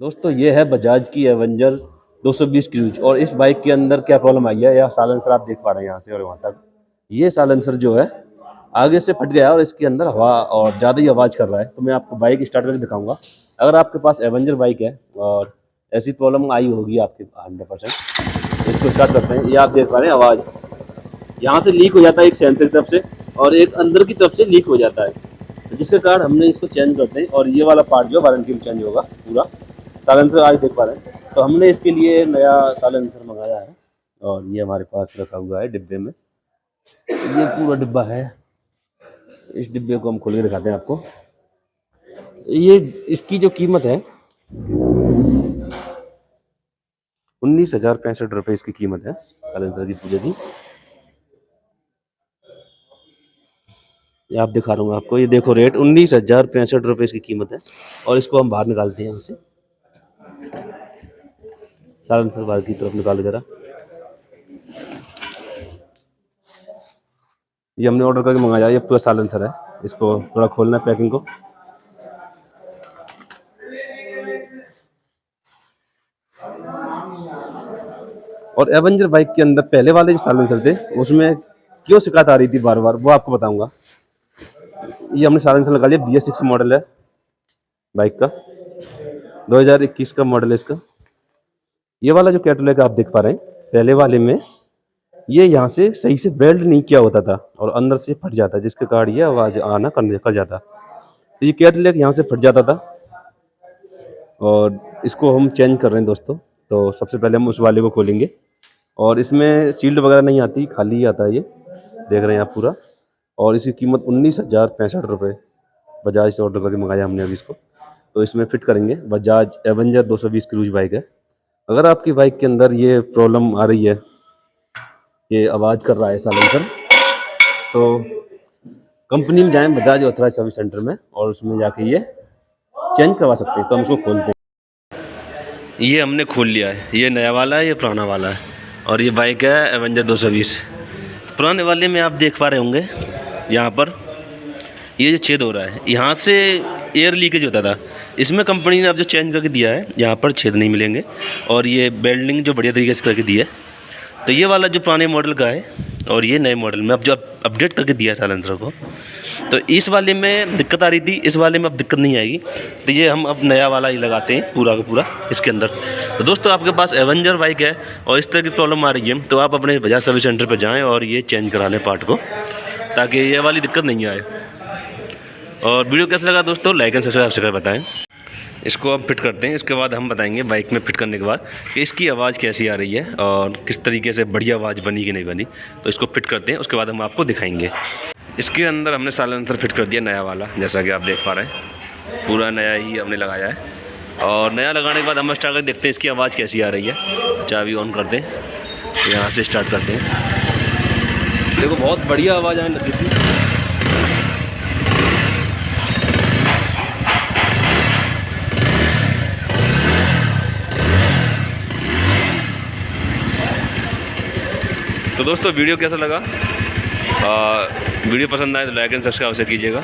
दोस्तों ये है बजाज की एवेंजर 220 क्रूज और इस बाइक के अंदर क्या प्रॉब्लम आई है, यह साइलेंसर आप देख पा रहे हैं यहाँ से और वहाँ तक। ये साइलेंसर जो है आगे से फट गया है और इसके अंदर हवा और ज़्यादा ही आवाज़ कर रहा है। तो मैं आपको बाइक स्टार्ट करके दिखाऊंगा। अगर आपके पास एवेंजर बाइक है और ऐसी प्रॉब्लम आई होगी आपके 100%, इसको स्टार्ट करते हैं। ये आप देख पा रहे हैं आवाज़ यहाँ से लीक हो जाता है, एक सेंसर की तरफ से और एक अंदर की तरफ से लीक हो जाता है, तो जिसके कारण हमने इसको चेंज करते हैं। और ये वाला पार्ट जो वारंटी में चेंज होगा पूरा। साइलेंसर आज देख पा रहे हैं, तो हमने इसके लिए नया साइलेंसर मंगाया है और ये हमारे पास रखा हुआ है डिब्बे में। ये पूरा डिब्बा है। इस डिब्बे को हम खोल के दिखाते हैं आपको। ये इसकी जो कीमत है 19,065 इसकी कीमत है साइलेंसर की पूरे की। ये आप दिखा रहा हूँ आपको, ये देखो रेट 19,065 इसकी कीमत है। और इसको हम बाहर निकालते हैं यहाँ से। साइलेंसर बाहर की तरफ निकालो जरा। ये हमने ऑर्डर करके मंगाया, ये पूरा साइलेंसर है। इसको थोड़ा खोलना है पैकिंग को। और एवेंजर बाइक के अंदर पहले वाले जो साइलेंसर थे उसमें क्यों शिकायत आ रही थी बार बार, वो आपको बताऊंगा। ये हमने साइलेंसर लगा लिया, BS6 मॉडल है बाइक का, 2021 का मॉडल है इसका। ये वाला जो कैटलॉग आप देख पा रहे हैं, पहले वाले में ये यहाँ से सही से वेल्ड नहीं किया होता था और अंदर से फट जाता, जिसके कारण ये आवाज़ आना कर जाता। तो ये कैटलॉग यहाँ से फट जाता था और इसको हम चेंज कर रहे हैं दोस्तों। तो सबसे पहले हम उस वाले को खोलेंगे और इसमें सील्ड वगैरह नहीं आती, खाली ही आता है ये, देख रहे हैं आप पूरा। और इसकी कीमत 19,065 बजाज से ऑर्डर करके मंगाया हमने अभी इसको। तो इसमें फिट करेंगे। बजाज एवेंजर 220 क्रूज बाइक है। अगर आपकी बाइक के अंदर ये प्रॉब्लम आ रही है, ये आवाज़ कर रहा है साइलेंसर, तो कंपनी में जाएं बजाज ऑथराइज सर्विस सेंटर में और उसमें जाके ये चेंज करवा सकते हैं। तो हम इसको खोलते हैं। ये हमने खोल लिया है। ये नया वाला है, ये पुराना वाला है और ये बाइक है एवेंजर 220। पुराने वाले में आप देख पा रहे होंगे यहाँ पर ये जो छेद हो रहा है, यहाँ से एयर लीकेज होता था। इसमें कंपनी ने अब जो चेंज करके दिया है, यहाँ पर छेद नहीं मिलेंगे और ये बेल्डिंग जो बढ़िया तरीके से करके दी है। तो ये वाला जो पुराने मॉडल का है और ये नए मॉडल में अब जो अपडेट करके दिया है साइलेंसर को, तो इस वाले में दिक्कत आ रही थी, इस वाले में अब दिक्कत नहीं आएगी। तो ये हम अब नया वाला ही लगाते हैं पूरा का पूरा इसके अंदर। तो दोस्तों आपके पास एवेंजर बाइक है और इस तरह की प्रॉब्लम आ रही है, तो आप अपने बजाज सर्विस सेंटर पर जाएँ और ये चेंज करा लें पार्ट को, ताकि ये वाली दिक्कत नहीं आए। और वीडियो कैसा लगा दोस्तों, लाइक एंड सब्सक्राइब बताएं। इसको अब फिट करते हैं, इसके बाद हम बताएंगे बाइक में फिट करने के बाद कि इसकी आवाज़ कैसी आ रही है और किस तरीके से बढ़िया आवाज़ बनी कि नहीं बनी। तो इसको फिट करते हैं, उसके बाद हम आपको दिखाएंगे। इसके अंदर हमने साइलेंसर फिट कर दिया नया वाला, जैसा कि आप देख पा रहे हैं पूरा नया ही हमने लगाया है। और नया लगाने के बाद हम स्टार्ट करके देखते हैं इसकी आवाज़ कैसी आ रही है। चाबी ऑन करते हैं, यहाँ से स्टार्ट करते हैं। देखो बहुत बढ़िया आवाज़ आने लगी इसकी। तो दोस्तों वीडियो कैसा लगा, वीडियो पसंद आए तो लाइक एंड सब्सक्राइब अवश्य कीजिएगा।